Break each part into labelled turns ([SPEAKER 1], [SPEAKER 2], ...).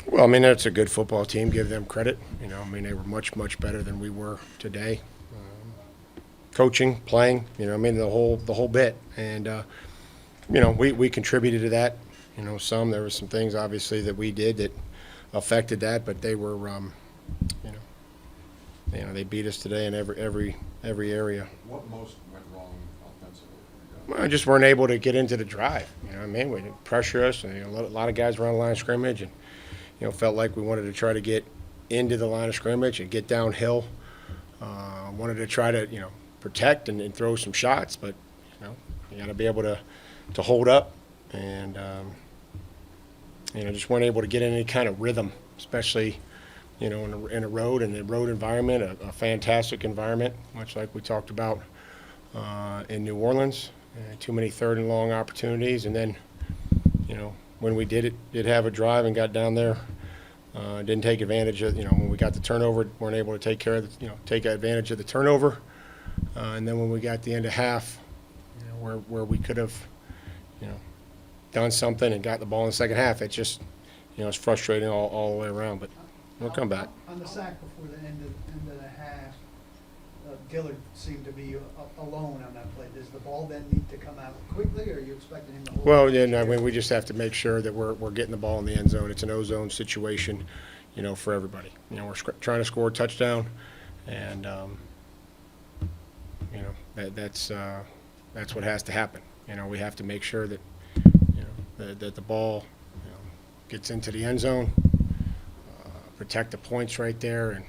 [SPEAKER 1] Well, I mean, that's a good football team. Give them credit. I mean, they were much, much better than we were today. Coaching, playing, I mean, the whole bit. And, we contributed to that. There were some things, obviously, that we did that affected that, but they were, you they beat us today in every area.
[SPEAKER 2] What most went wrong offensively?
[SPEAKER 1] Well, just weren't able to get into the drive. I mean, we pressure us. And, a lot of guys were on the line of scrimmage, and felt like we wanted to try to get into the line of scrimmage and get downhill. Wanted to try to protect and throw some shots, but you got to be able to hold up, and just weren't able to get in any kind of rhythm, especially in a road environment, a fantastic environment, much like we talked about in New Orleans. Too many third and long opportunities, and then when we did have a drive and got down there, didn't take advantage of when we got the turnover, weren't able to take advantage of the turnover, and then when we got the end of half, where we could have done something and got the ball in the second half, it just it's frustrating all the way around, but we'll come back.
[SPEAKER 3] On the sack before the end of the half, Gillard seemed to be alone on that play. Does the ball then need to come out quickly, or are you expecting him to hold it?
[SPEAKER 1] Well, I mean, we just have to make sure that we're getting the ball in the end zone. It's an O-zone situation, for everybody. We're trying to score a touchdown, and that's what has to happen. We have to make sure that that the ball gets into the end zone, protect the points right there, and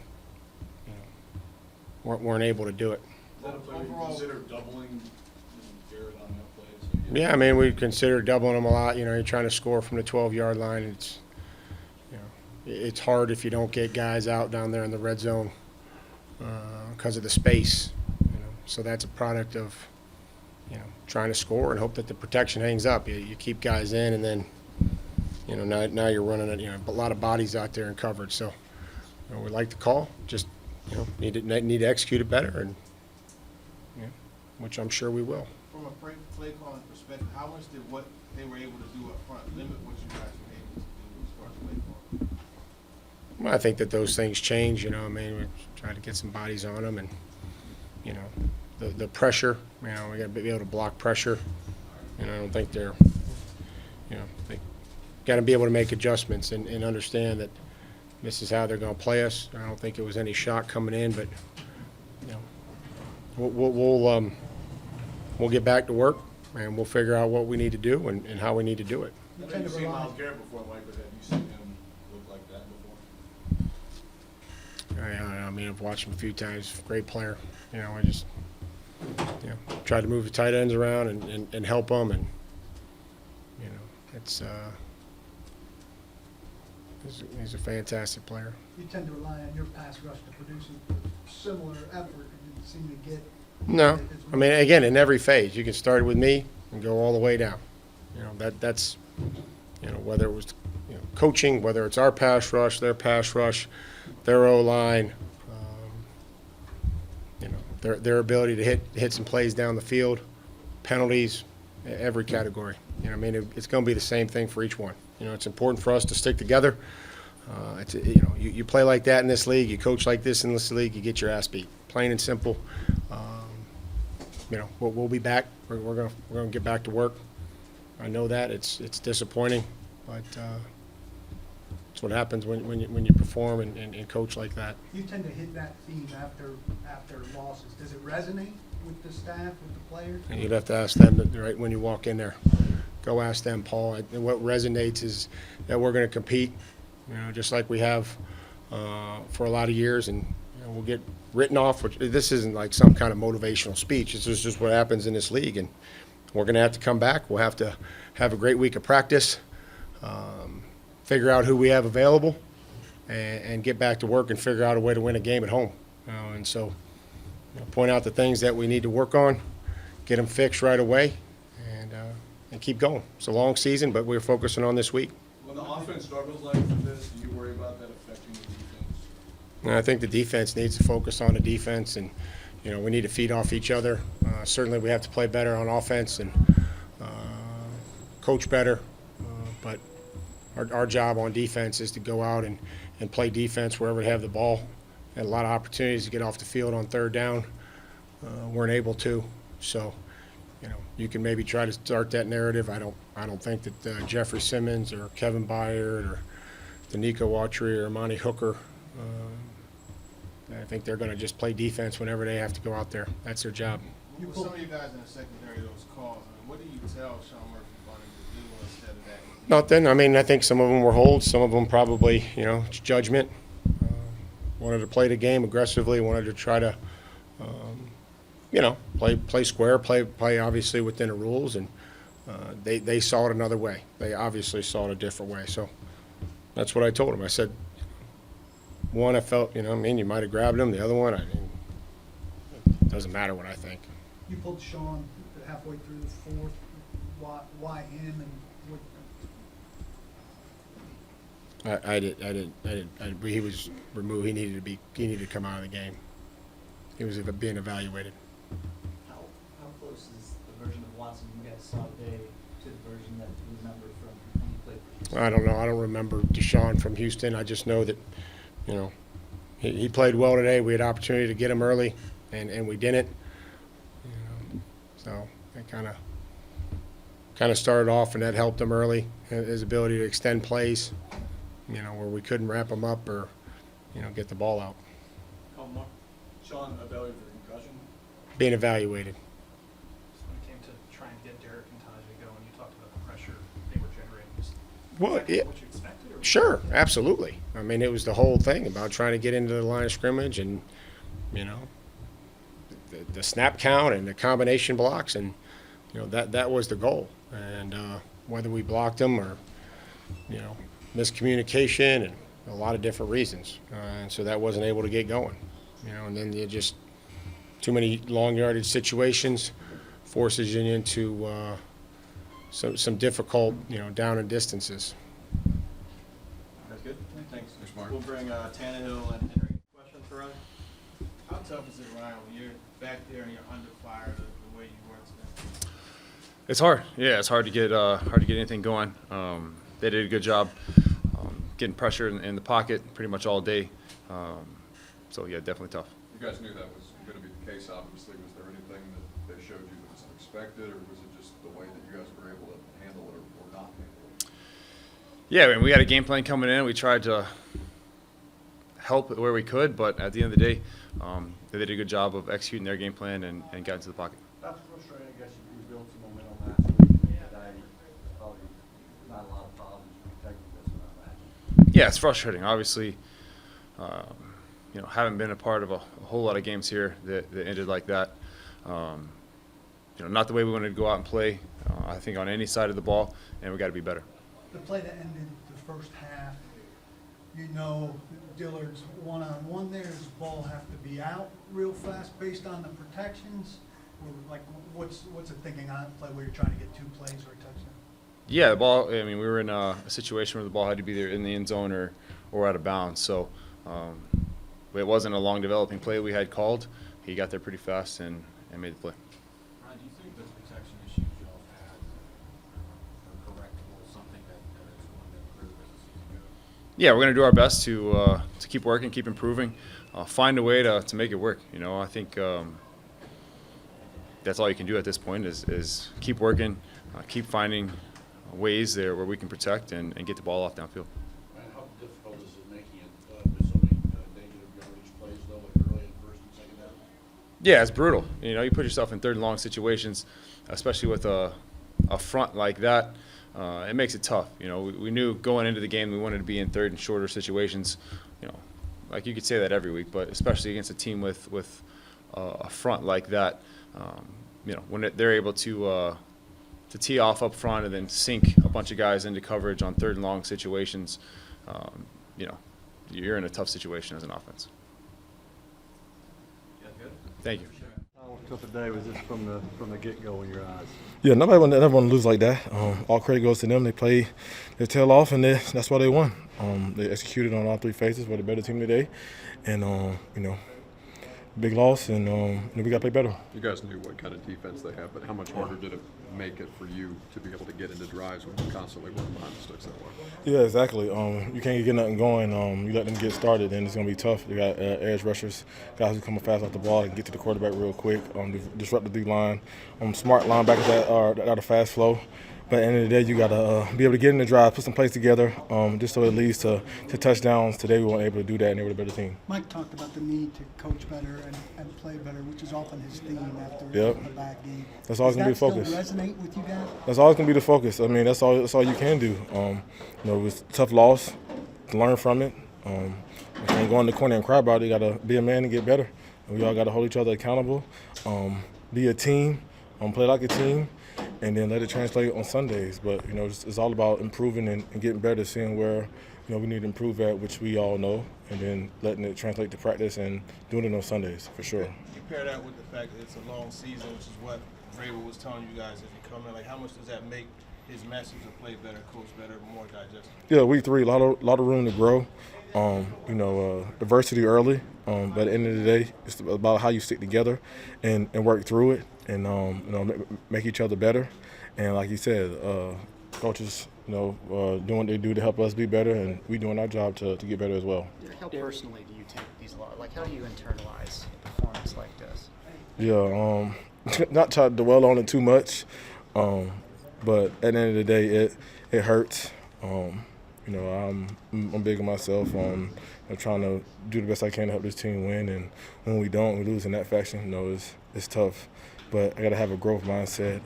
[SPEAKER 1] weren't able to do it.
[SPEAKER 2] Is that a play you consider doubling Garrett on that play? So
[SPEAKER 1] Yeah, I mean, we consider doubling them a lot. You're trying to score from the 12-yard line. It's hard if you don't get guys out down there in the red zone because of the space. So that's a product of trying to score and hope that the protection hangs up. You keep guys in, and then now you're running a lot of bodies out there in coverage. So we like the call, just need to execute it better, and which I'm sure we will.
[SPEAKER 4] From a play calling perspective, how much did what they were able to do up front limit what you guys were able to do as far as play calling?
[SPEAKER 1] Well, I think that those things change. I mean, we try to get some bodies on them, and the pressure. We got to be able to block pressure. I don't think they're. They got to be able to make adjustments and understand that this is how they're going to play us. I don't think it was any shock coming in, but we'll get back to work, and we'll figure out what we need to do and how we need to do it.
[SPEAKER 2] I know you've seen Myles Garrett before, Mike, but have you seen him look like that before?
[SPEAKER 1] I mean, I've watched him a few times. Great player. I just try to move the tight ends around and help them, and it's he's a fantastic player.
[SPEAKER 3] You tend to rely on your pass rush to produce a similar effort. It didn't seem to get.
[SPEAKER 1] No, I mean, again, in every phase, you can start with me and go all the way down. That's whether it was coaching, whether it's our pass rush, their O-line, their ability to hit some plays down the field, penalties, every category. I mean, it's going to be the same thing for each one. It's important for us to stick together. You play like that in this league, you coach like this in this league, you get your ass beat. Plain and simple. We'll be back. We're gonna get back to work. I know that it's disappointing, but it's what happens when you perform and coach like that.
[SPEAKER 3] You tend to hit that theme after losses. Does it resonate with the staff, with the players?
[SPEAKER 1] And you'd have to ask them right when you walk in there. Go ask them, Paul. And what resonates is that we're going to compete, just like we have for a lot of years, and we'll get written off. Which this isn't like some kind of motivational speech. This is just what happens in this league, and we're going to have to come back. We'll have to have a great week of practice, figure out who we have available, and get back to work and figure out a way to win a game at home. And so, point out the things that we need to work on, get them fixed right away, and keep going. It's a long season, but we're focusing on this week.
[SPEAKER 2] When the offense struggles like this, do you worry about that affecting the defense?
[SPEAKER 1] And I think the defense needs to focus on the defense, and we need to feed off each other. Certainly, we have to play better on offense and coach better. But our job on defense is to go out and play defense wherever they have the ball. Had a lot of opportunities to get off the field on third down. Weren't able to. So, you can maybe try to start that narrative. I don't think that Jeffrey Simmons or Kevin Byard or Danico Autry or Monty Hooker, I think they're going to just play defense whenever they have to go out there. That's their job.
[SPEAKER 4] With some of you guys in the secondary, those calls, I mean, what do you tell Sean Murphy wanting to do instead of that?
[SPEAKER 1] Nothing. I mean, I think some of them were holds. Some of them probably, it's judgment. Wanted to play the game aggressively. Wanted to try to, play square, play obviously within the rules, and they saw it another way. They obviously saw it a different way. So that's what I told them. I said, one, I felt, you might have grabbed him. The other one, it doesn't matter what I think.
[SPEAKER 3] You pulled Sean halfway through the fourth. Why him, and what?
[SPEAKER 1] I didn't. He was removed. He needed to come out of the game. He was being evaluated.
[SPEAKER 5] How close is the version of Watson you guys saw today to the version that you remember from when you played for Houston?
[SPEAKER 1] I don't know. I don't remember Deshaun from Houston. I just know that, he played well today. We had opportunity to get him early, and we didn't. So it kind of started off, and that helped him early. His ability to extend plays, where we couldn't wrap him up or, get the ball out.
[SPEAKER 2] Sean, evaluated for concussion?
[SPEAKER 1] Being evaluated.
[SPEAKER 6] So when it came to trying to get Derrick and Tajay going, you talked about the pressure they were generating. Was
[SPEAKER 1] Well,
[SPEAKER 6] that
[SPEAKER 1] yeah.
[SPEAKER 6] what you expected? Or
[SPEAKER 1] Sure, absolutely. I mean, it was the whole thing about trying to get into the line of scrimmage and, the snap count and the combination blocks, and, that was the goal. And whether we blocked them or, miscommunication and a lot of different reasons. And so that wasn't able to get going, and then you just too many long yardage situations forces you into some difficult, down and distances.
[SPEAKER 2] That's good. Thanks.
[SPEAKER 7] Thanks, Mark.
[SPEAKER 2] We'll bring Tannehill and Henry. Question for Ryan?
[SPEAKER 4] How tough is it, Ryan, when you're back there and you're under fire the way you were today?
[SPEAKER 7] It's hard. Yeah, it's hard to get anything going. They did a good job getting pressure in the pocket pretty much all day. So yeah, definitely tough.
[SPEAKER 8] You guys knew that was going to be the case, obviously. Was there anything that they showed you that was unexpected, or was it just the way that you guys were able to handle it or not handle it?
[SPEAKER 7] Yeah, I mean, we had a game plan coming in. We tried to help where we could, but at the end of the day, they did a good job of executing their game plan and got into the pocket.
[SPEAKER 9] That's frustrating. I guess you built some momentum last week, and today probably not a lot of problems protecting this one.
[SPEAKER 7] Yeah, it's frustrating. Obviously, haven't been a part of a whole lot of games here that ended like that. Not the way we wanted to go out and play, I think, on any side of the ball, and we got to be better.
[SPEAKER 3] The play that ended the first half, Dillard's one-on-one there. Does the ball have to be out real fast based on the protections? Or like, what's the thinking on the play where you're trying to get 2 plays or a touchdown?
[SPEAKER 7] Yeah, the ball, I mean, we were in a situation where the ball had to be either in the end zone or out of bounds. So it wasn't a long developing play we had called. He got there pretty fast and made the play.
[SPEAKER 9] Ryan, do you think those protection issues y'all had are correctable, something that is going to improve as the season goes?
[SPEAKER 7] Yeah, we're going to do our best to keep working, keep improving, find a way to make it work. I think that's all you can do at this point is keep working, keep finding ways there where we can protect and get the ball off downfield.
[SPEAKER 9] And how difficult is it making it with so many negative yardage plays, though, like early in first and second down?
[SPEAKER 7] Yeah, it's brutal. You put yourself in third and long situations, especially with a front like that. It makes it tough. We knew going into the game we wanted to be in third and shorter situations. Like you could say that every week, but especially against a team with a front like that, when they're able to tee off up front and then sink a bunch of guys into coverage on third and long situations, you're in a tough situation as an offense.
[SPEAKER 2] Yeah, good.
[SPEAKER 7] Thank you.
[SPEAKER 9] How tough a day was this from the get-go in your eyes?
[SPEAKER 10] Yeah, nobody never want to lose like that. All credit goes to them. They played their tail off, and that's why they won. They executed on all 3 phases. We're the better team today, and big loss, and we got to play better.
[SPEAKER 8] You guys knew what kind of defense they have, but how much harder did it make it for you to be able to get into drives when you're constantly working behind the sticks that way?
[SPEAKER 10] Yeah, exactly. You can't get nothing going. You let them get started, and it's going to be tough. You got edge rushers, guys who come fast off the ball and get to the quarterback real quick, disrupt the D-line. Smart linebackers that are a fast flow. But at the end of the day, you got to be able to get in the drive, put some plays together, just so it leads to touchdowns. Today we weren't able to do that, and they were a better team.
[SPEAKER 11] Mike talked about the need to coach better and play better, which is often his theme after
[SPEAKER 10] Yep.
[SPEAKER 11] the back game.
[SPEAKER 10] That's always going to be the focus.
[SPEAKER 11] Does that still resonate with you guys?
[SPEAKER 10] That's always going to be the focus. I mean, that's all you can do. It was a tough loss, to learn from it. You can't go in the corner and cry about it. You got to be a man and get better. And we all got to hold each other accountable, be a team, play like a team, and then let it translate on Sundays. But, it's all about improving and getting better, seeing where, we need to improve at, which we all know, and then letting it translate to practice and doing it on Sundays, for sure.
[SPEAKER 4] You pair that with the fact that it's a long season, which is what Vrabel was telling you guys as you come in. Like, how much does that make his message of play better, coach better, more digestible?
[SPEAKER 10] Yeah, week 3, a lot of room to grow. Adversity early, but at the end of the day, it's about how you stick together and work through it, and make each other better. And like you said, coaches, doing what they do to help us be better, and we doing our job to get better as well.
[SPEAKER 12] How personally do you take these losses? Like, how do you internalize a performance like this?
[SPEAKER 10] Yeah, not try to dwell on it too much, but at the end of the day, it hurts. I'm big on myself. I'm trying to do the best I can to help this team win, and when we don't, we lose in that fashion. It's tough, but I got to have a growth mindset.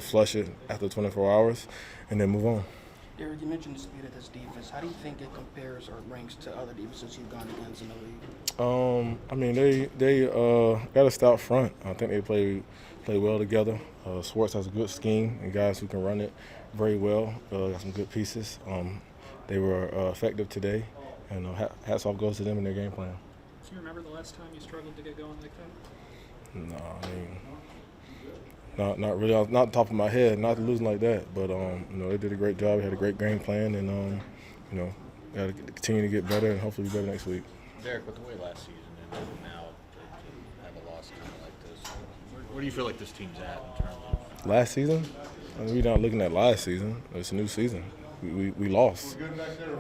[SPEAKER 10] Flush it after 24 hours, and then move on.
[SPEAKER 13] Derrick, you mentioned the speed of this defense. How do you think it compares or ranks to other defenses you've gone against in the league?
[SPEAKER 10] They got a stout front. I think they play well together. Swartz has a good scheme and guys who can run it very well. Got some good pieces. They were effective today, and hats off goes to them in their game plan.
[SPEAKER 6] Do you remember the last time you struggled to get going like that?
[SPEAKER 10] No, not really. Not the top of my head, not losing like that. But they did a great job. We had a great game plan, and got to continue to get better, and hopefully be better next week.
[SPEAKER 9] Derrick, with the way last season ended, and now to have a loss kind of like this, where do you feel like this team's at in terms of
[SPEAKER 10] last season? We're not looking at last season. It's a new season. We lost.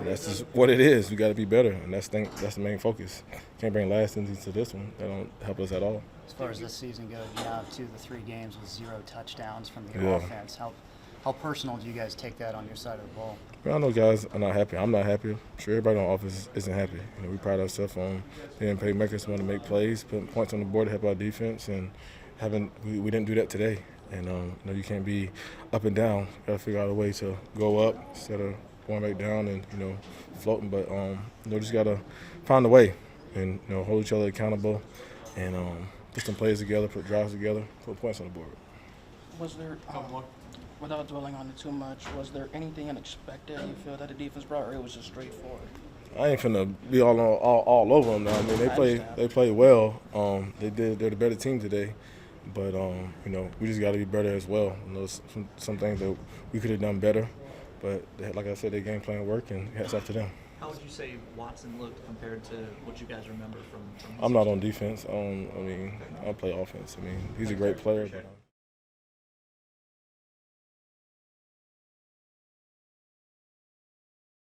[SPEAKER 10] That's just what it is. We got to be better, and that's the main focus. Can't bring last into this one. That don't help us at all.
[SPEAKER 12] As far as this season goes, you now have 2 of the 3 games with 0 touchdowns from the offense. How personal do you guys take that on your side of the ball?
[SPEAKER 10] I know guys are not happy. I'm not happy. I'm sure everybody on offense isn't happy. We pride ourselves on being playmakers, want to make plays, putting points on the board to help our defense, and we didn't do that today. And you can't be up and down. Got to figure out a way to go up instead of going back down and floating. But just got to find a way and hold each other accountable and put some plays together, put drives together, put points on the board.
[SPEAKER 13] Was there, without dwelling on it too much, was there anything unexpected you feel that the defense brought, or it was just straightforward?
[SPEAKER 10] I ain't finna be all over them now. I mean, they played well. They're the better team today. But, we just got to be better as well. Some things that we could have done better. But, like I said, their game plan worked, and hats off to them.
[SPEAKER 5] How would you say Watson looked compared to what you guys remember from his
[SPEAKER 10] I'm not on defense. I play offense. He's a great player. But,